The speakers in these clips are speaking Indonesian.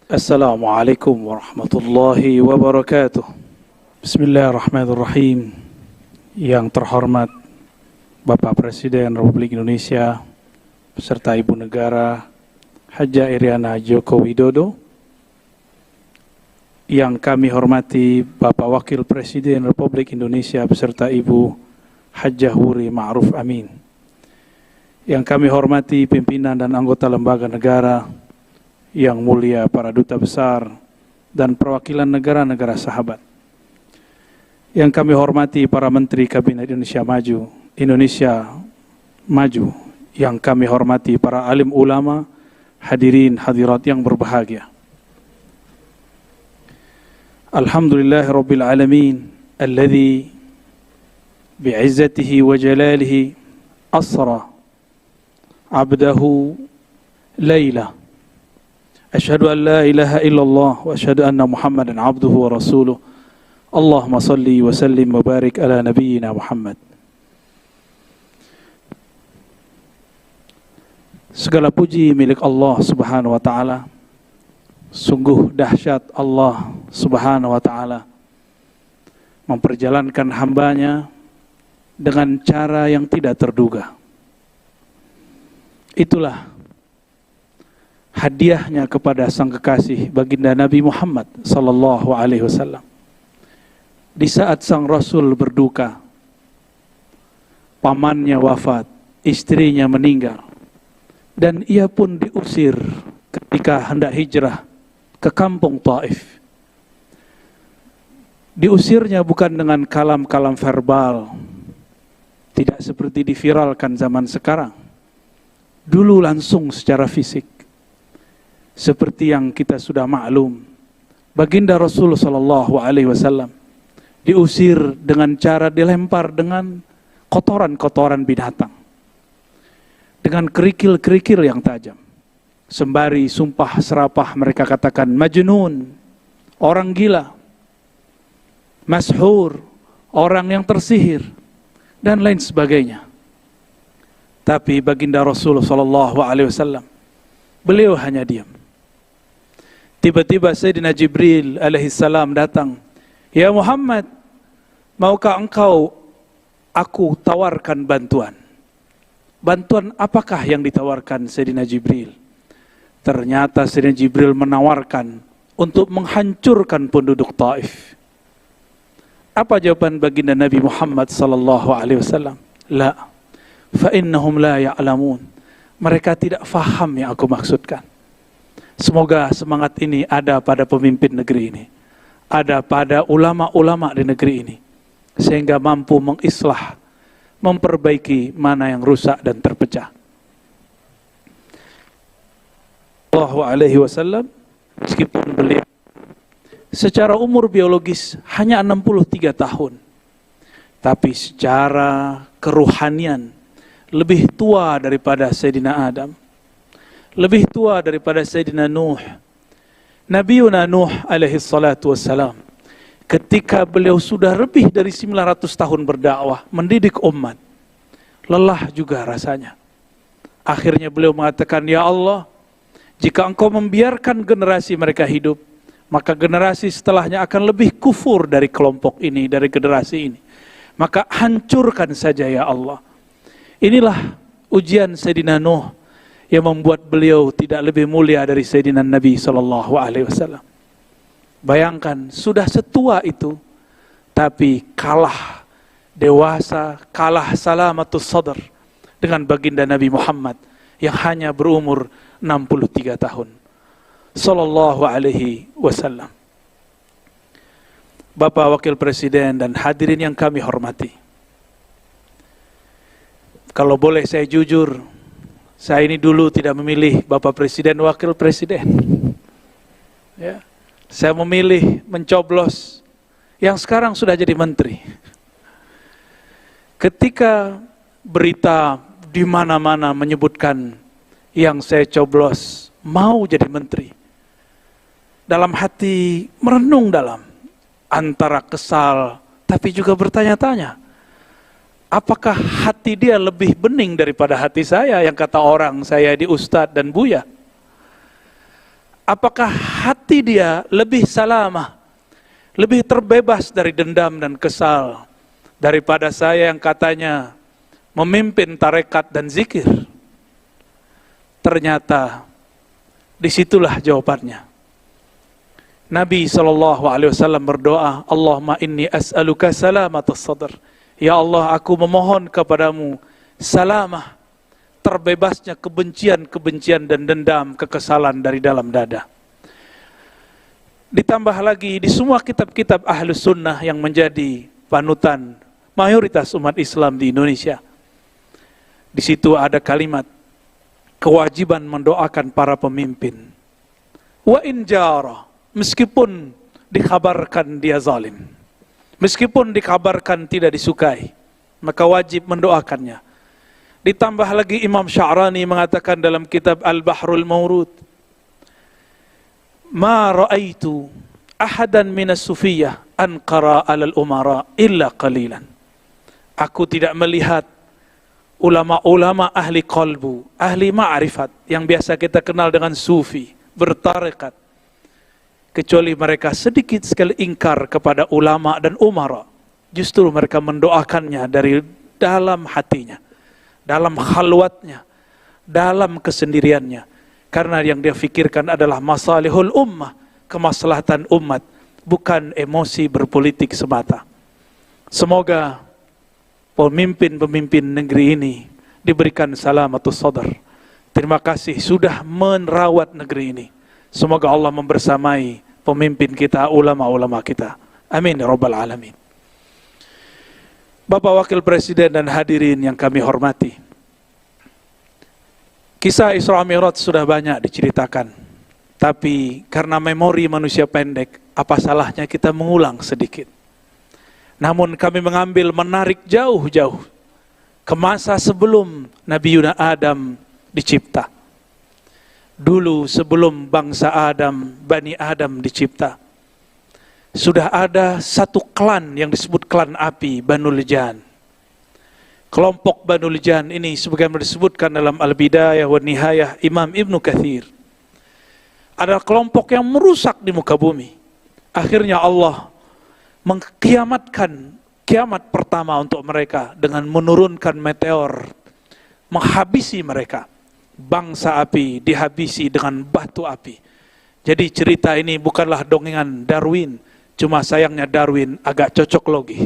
Assalamualaikum warahmatullahi wabarakatuh. Bismillahirrahmanirrahim. Yang terhormat Bapak Presiden Republik Indonesia beserta Ibu Negara Hajah Iriana Joko Widodo. Yang kami hormati Bapak Wakil Presiden Republik Indonesia beserta Ibu Hajah Wuri Ma'ruf Amin. Yang kami hormati pimpinan dan anggota lembaga negara, yang mulia para duta besar dan perwakilan negara-negara sahabat. Yang kami hormati para menteri Kabinet Indonesia Maju, yang kami hormati para alim ulama, hadirin hadirat yang berbahagia. Alhamdulillahirabbil alamin alladzi bi'izzatihi wa jalalihi asra 'abdahu laila. Asyhadu an la ilaha illallah wa asyhadu anna Muhammadan abduhu wa rasuluh. Allahumma salli wa sallim wa barik ala nabiyyina Muhammad. Segala puji milik Allah Subhanahu wa taala. Sungguh dahsyat Allah Subhanahu wa taala memperjalankan hambanya dengan cara yang tidak terduga. Itulah hadiahnya kepada sang kekasih baginda Nabi Muhammad sallallahu alaihi wasallam. Di saat sang Rasul berduka, pamannya wafat, istrinya meninggal, dan ia pun diusir ketika hendak hijrah ke kampung Taif. Diusirnya bukan dengan kalam-kalam verbal, tidak seperti diviralkan zaman sekarang. Dulu langsung secara fisik. Seperti yang kita sudah maklum, baginda Rasul sallallahu alaihi wasallam diusir dengan cara dilempar dengan kotoran-kotoran binatang, dengan kerikil-kerikil yang tajam. Sembari sumpah serapah mereka katakan majnun, orang gila, mashhur, orang yang tersihir, dan lain sebagainya. Tapi baginda Rasul sallallahu alaihi wasallam, beliau hanya diam. Tiba-tiba Sayyidina Jibril alaihissalam datang. Ya Muhammad, maukah engkau aku tawarkan bantuan? Bantuan apakah yang ditawarkan Sayyidina Jibril? Ternyata Sayyidina Jibril menawarkan untuk menghancurkan penduduk Taif. Apa jawaban baginda Nabi Muhammad sallallahu alaihi wasallam? La, fa innahum la ya'lamun. Mereka tidak faham yang aku maksudkan. Semoga semangat ini ada pada pemimpin negeri ini, ada pada ulama-ulama di negeri ini, sehingga mampu mengislah, memperbaiki mana yang rusak dan terpecah. Sallallahu alaihi wasallam, meskipun beliau secara umur biologis hanya 63 tahun, tapi secara keruhanian lebih tua daripada Sayyidina Adam, lebih tua daripada Sayyidina Nuh. Nabiuna Nuh alaihi salatu wassalam, ketika beliau sudah lebih dari 900 tahun berdakwah, mendidik umat, lelah juga rasanya. Akhirnya beliau mengatakan, ya Allah, jika engkau membiarkan generasi mereka hidup, maka generasi setelahnya akan lebih kufur dari kelompok ini, dari generasi ini. Maka hancurkan saja ya Allah. Inilah ujian Sayyidina Nuh yang membuat beliau tidak lebih mulia dari Sayyidina Nabi sallallahu alaihi wasallam. Bayangkan, sudah setua itu, tapi kalah dewasa, kalah salamatus sadr dengan baginda Nabi Muhammad yang hanya berumur 63 tahun. Sallallahu alaihi wasallam. Bapak Wakil Presiden dan hadirin yang kami hormati. Kalau boleh saya jujur, saya ini dulu tidak memilih Bapak Presiden, Wakil Presiden. Ya, saya memilih mencoblos yang sekarang sudah jadi menteri. Ketika berita di mana-mana menyebutkan yang saya coblos mau jadi menteri, dalam hati merenung dalam, antara kesal tapi juga bertanya-tanya, apakah hati dia lebih bening daripada hati saya yang kata orang saya di Ustadz dan Buya? Apakah hati dia lebih salamah, lebih terbebas dari dendam dan kesal daripada saya yang katanya memimpin tarekat dan zikir. Ternyata disitulah jawabannya. Nabi SAW berdoa, Allahumma inni as'aluka salamatas sadr. Ya Allah, aku memohon kepadamu salamah, terbebasnya kebencian-kebencian dan dendam, kekesalan dari dalam dada. Ditambah lagi di semua kitab-kitab Ahlus Sunnah yang menjadi panutan mayoritas umat Islam di Indonesia. Di situ ada kalimat kewajiban mendoakan para pemimpin. Wa in jara, meskipun dikabarkan dia zalim, meskipun dikabarkan tidak disukai, maka wajib mendoakannya. Ditambah lagi Imam Sya'rani mengatakan dalam kitab Al-Bahrul Mawrud, ma ra'aitu ahadan minas sufiyah anqara alal umara illa qalilan. Aku tidak melihat ulama-ulama ahli qalbu, ahli ma'rifat yang biasa kita kenal dengan sufi, bertarekat, kecuali mereka sedikit sekali ingkar kepada ulama dan umara. Justru mereka mendoakannya dari dalam hatinya, dalam khalwatnya, dalam kesendiriannya. Karena yang dia fikirkan adalah masalihul ummah, kemaslahatan umat, bukan emosi berpolitik semata. Semoga pemimpin-pemimpin negeri ini diberikan salamatus sadar. Terima kasih sudah merawat negeri ini. Semoga Allah membersamai pemimpin kita, ulama-ulama kita. Amin ya rabbal alamin. Bapak Wakil Presiden dan hadirin yang kami hormati, kisah Isra Mi'raj sudah banyak diceritakan, tapi karena memori manusia pendek, apa salahnya kita mengulang sedikit. Namun kami mengambil menarik jauh-jauh ke masa sebelum Nabi Yuna Adam dicipta. Dulu sebelum bangsa Adam, Bani Adam dicipta, sudah ada satu klan yang disebut klan api, Banu Jan. Kelompok Banu Jan ini sebagaimana disebutkan dalam Al-Bidayah wa Nihayah Imam Ibnu Katsir, adalah kelompok yang merusak di muka bumi. Akhirnya Allah mengkiamatkan kiamat pertama untuk mereka dengan menurunkan meteor, menghabisi mereka. Bangsa api dihabisi dengan batu api. Jadi cerita ini bukanlah dongengan Darwin, cuma sayangnya Darwin agak cocok logi.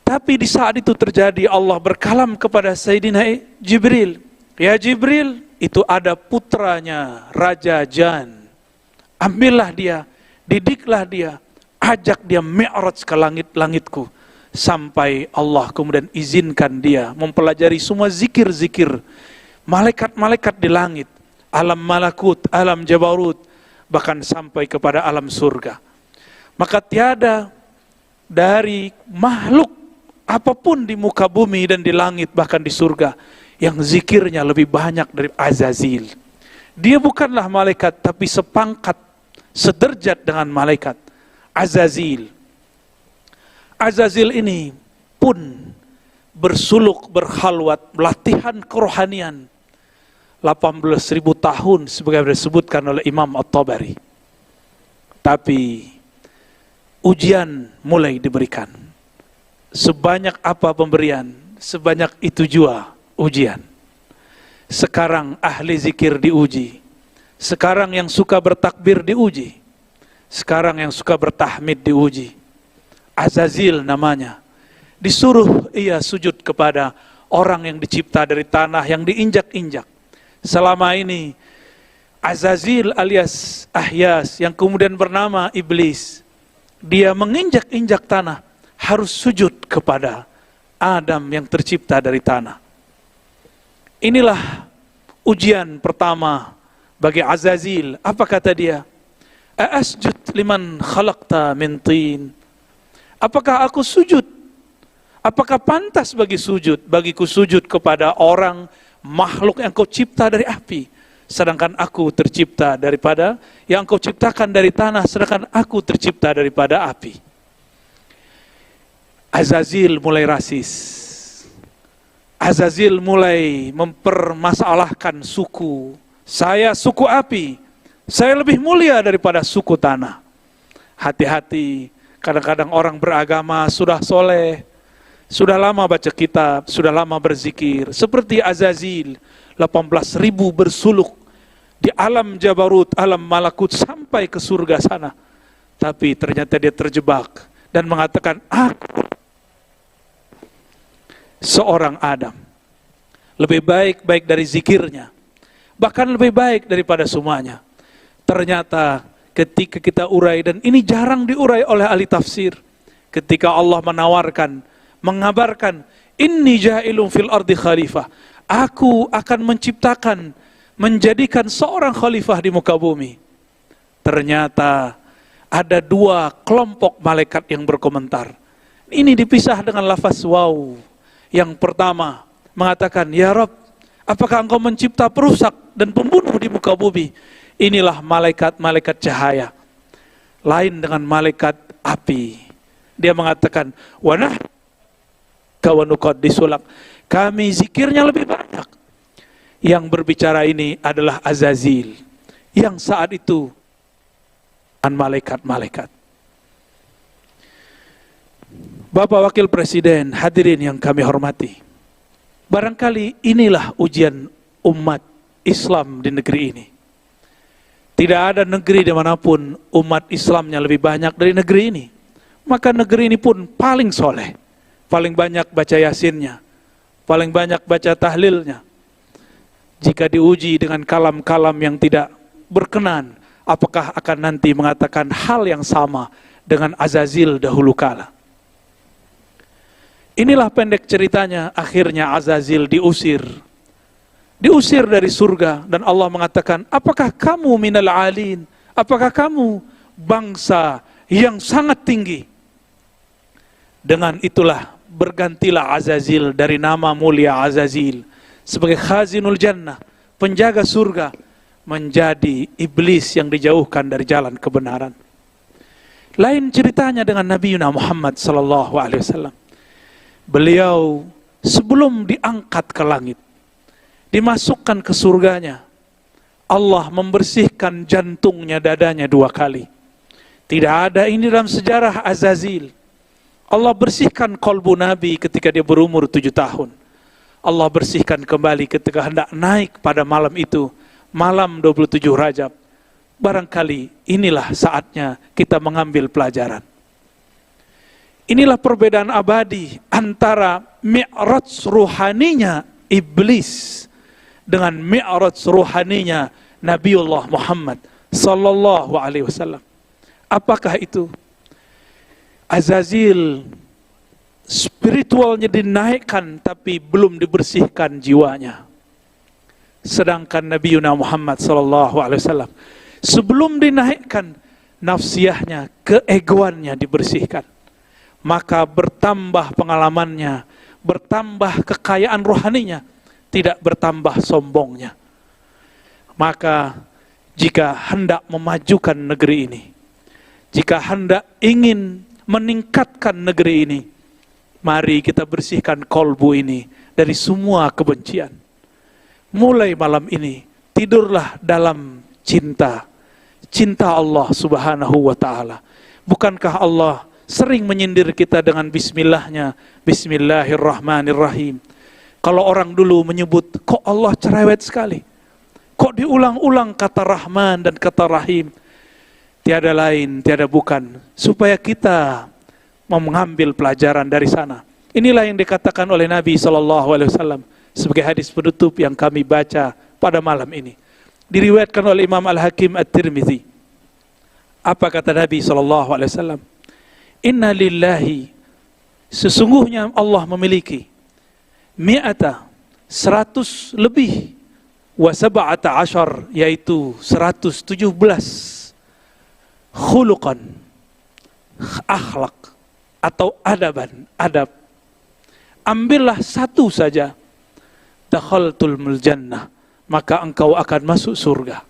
Tapi di saat itu terjadi, Allah berkalam kepada Sayyidina Jibril. Ya Jibril, itu ada putranya Raja Jan. Ambillah dia, didiklah dia, ajak dia mi'raj ke langit-langitku. Sampai Allah kemudian izinkan dia mempelajari semua zikir-zikir malaikat-malaikat di langit, alam malakut, alam jabarut, bahkan sampai kepada alam surga. Maka tiada dari makhluk apapun di muka bumi dan di langit bahkan di surga yang zikirnya lebih banyak dari Azazil. Dia bukanlah malaikat tapi sepangkat, sederjat dengan malaikat Azazil. Azazil ini pun bersuluk, berkhalwat, latihan kerohanian 18.000 tahun sebagaimana disebutkan oleh Imam At-Tabari. Tapi ujian mulai diberikan. Sebanyak apa pemberian, sebanyak itu jua ujian. Sekarang ahli zikir diuji. Sekarang yang suka bertakbir diuji. Sekarang yang suka bertahmid diuji. Azazil namanya. Disuruh ia sujud kepada orang yang dicipta dari tanah yang diinjak-injak. Selama ini Azazil alias Ahyas yang kemudian bernama Iblis, dia menginjak-injak tanah, harus sujud kepada Adam yang tercipta dari tanah. Inilah ujian pertama bagi Azazil. Apa kata dia? Asjud liman khalaqta min tin. Apakah aku sujud? Apakah pantas bagiku sujud kepada orang makhluk yang kau cipta dari api, sedangkan aku tercipta daripada yang kau ciptakan dari tanah, sedangkan aku tercipta daripada api. Azazil mulai rasis. Azazil mulai mempermasalahkan suku Saya suku api, saya lebih mulia daripada suku tanah. Hati-hati, kadang-kadang orang beragama sudah soleh, sudah lama baca kitab, sudah lama berzikir, seperti Azazil, 18.000 bersuluk di alam Jabarut, alam Malakut sampai ke surga sana. Tapi ternyata dia terjebak dan mengatakan, aku seorang Adam, lebih baik dari zikirnya, bahkan lebih baik daripada semuanya. Ternyata ketika kita urai, dan ini jarang diurai oleh ahli tafsir, ketika Allah menawarkan, mengabarkan, inni ja'ilun fil ardi khalifah, aku akan menciptakan, menjadikan seorang khalifah di muka bumi. Ternyata ada dua kelompok malaikat yang berkomentar. Ini dipisah dengan lafaz wow. Yang pertama mengatakan, ya Rabb, apakah engkau mencipta perusak dan pembunuh di muka bumi? Inilah malaikat-malaikat cahaya. Lain dengan malaikat api. Dia mengatakan, wanah kawanukad disulak. Kami zikirnya lebih banyak. Yang berbicara ini adalah Azazil, yang saat itu malaikat-malaikat. Bapak Wakil Presiden, hadirin yang kami hormati, barangkali inilah ujian umat Islam di negeri ini. Tidak ada negeri dimanapun umat Islamnya lebih banyak dari negeri ini. Maka negeri ini pun paling soleh, paling banyak baca yasinnya, paling banyak baca tahlilnya. Jika diuji dengan kalam-kalam yang tidak berkenan, apakah akan nanti mengatakan hal yang sama dengan Azazil dahulu kala? Inilah pendek ceritanya, akhirnya Azazil diusir dari surga, dan Allah mengatakan, apakah kamu minal alin? Apakah kamu bangsa yang sangat tinggi? Dengan itulah bergantilah Azazil dari nama mulia Azazil sebagai khazinul jannah, penjaga surga, menjadi iblis yang dijauhkan dari jalan kebenaran. Lain ceritanya dengan Nabi Muhammad sallallahu alaihi wasallam. Beliau sebelum diangkat ke langit, dimasukkan ke surganya, Allah membersihkan jantungnya, dadanya 2 kali. Tidak ada ini dalam sejarah Azazil. Allah bersihkan kolbu Nabi ketika dia berumur 7 tahun. Allah bersihkan kembali ketika hendak naik pada malam itu, malam 27 Rajab. Barangkali inilah saatnya kita mengambil pelajaran. Inilah perbedaan abadi antara mi'raj ruhaninya iblis dengan mi'raj ruhaninya Nabiullah Muhammad sallallahu alaihi wasallam. Apakah itu? Azazil spiritualnya dinaikkan tapi belum dibersihkan jiwanya. Sedangkan Nabi Muhammad sallallahu alaihi wasallam sebelum dinaikkan, nafsiyahnya, keegoannya dibersihkan. Maka bertambah pengalamannya, bertambah kekayaan rohaninya, tidak bertambah sombongnya. Maka jika hendak memajukan negeri ini, jika hendak ingin meningkatkan negeri ini, mari kita bersihkan kolbu ini dari semua kebencian. Mulai malam ini, tidurlah dalam cinta Allah subhanahu wa ta'ala. Bukankah Allah sering menyindir kita dengan bismillahnya, bismillahirrahmanirrahim. Kalau orang dulu menyebut, kok Allah cerewet sekali, kok diulang-ulang kata Rahman dan kata Rahim. Tiada lain, tiada bukan, supaya kita mau mengambil pelajaran dari sana. Inilah yang dikatakan oleh Nabi SAW sebagai hadis penutup yang kami baca pada malam ini. Diriwayatkan oleh Imam Al-Hakim At-Tirmidzi. Apa kata Nabi SAW? Inna lillahi, sesungguhnya Allah memiliki 100 lebih, wa 17, yaitu 117 khuluqan, akhlak atau adab. Ambillah satu saja, dakhaltul jannah, maka engkau akan masuk surga.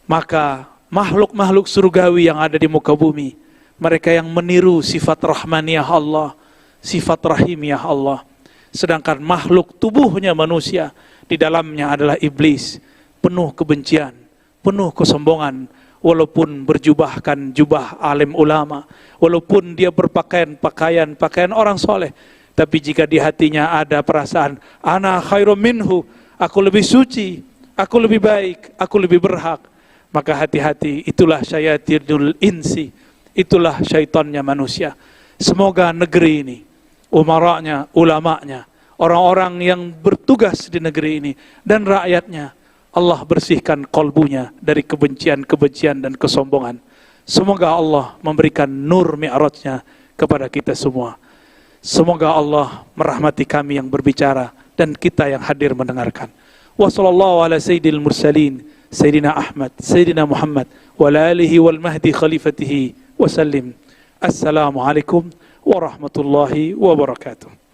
Maka makhluk-makhluk surgawi yang ada di muka bumi, mereka yang meniru sifat rahmaniyah Allah, sifat rahimiyah Allah. Sedangkan makhluk tubuhnya manusia, di dalamnya adalah iblis, penuh kebencian, penuh kesombongan, walaupun berjubahkan jubah alim ulama, walaupun dia berpakaian pakaian orang soleh, tapi jika di hatinya ada perasaan ana khairum minhu, aku lebih suci, aku lebih baik, aku lebih berhak, maka hati-hati, itulah syayatinul insi, itulah syaitannya manusia. Semoga negeri ini, umaranya, ulamanya, orang-orang yang bertugas di negeri ini dan rakyatnya, Allah bersihkan kolbunya dari kebencian-kebencian dan kesombongan. Semoga Allah memberikan nur mi'rajnya kepada kita semua. Semoga Allah merahmati kami yang berbicara dan kita yang hadir mendengarkan. Wa sallallahu ala sayyidil mursalin, Sayyidina Ahmad, Sayyidina Muhammad, wa ala alihi wal mahdi khalifatihi wa sallim. Assalamualaikum warahmatullahi wabarakatuh.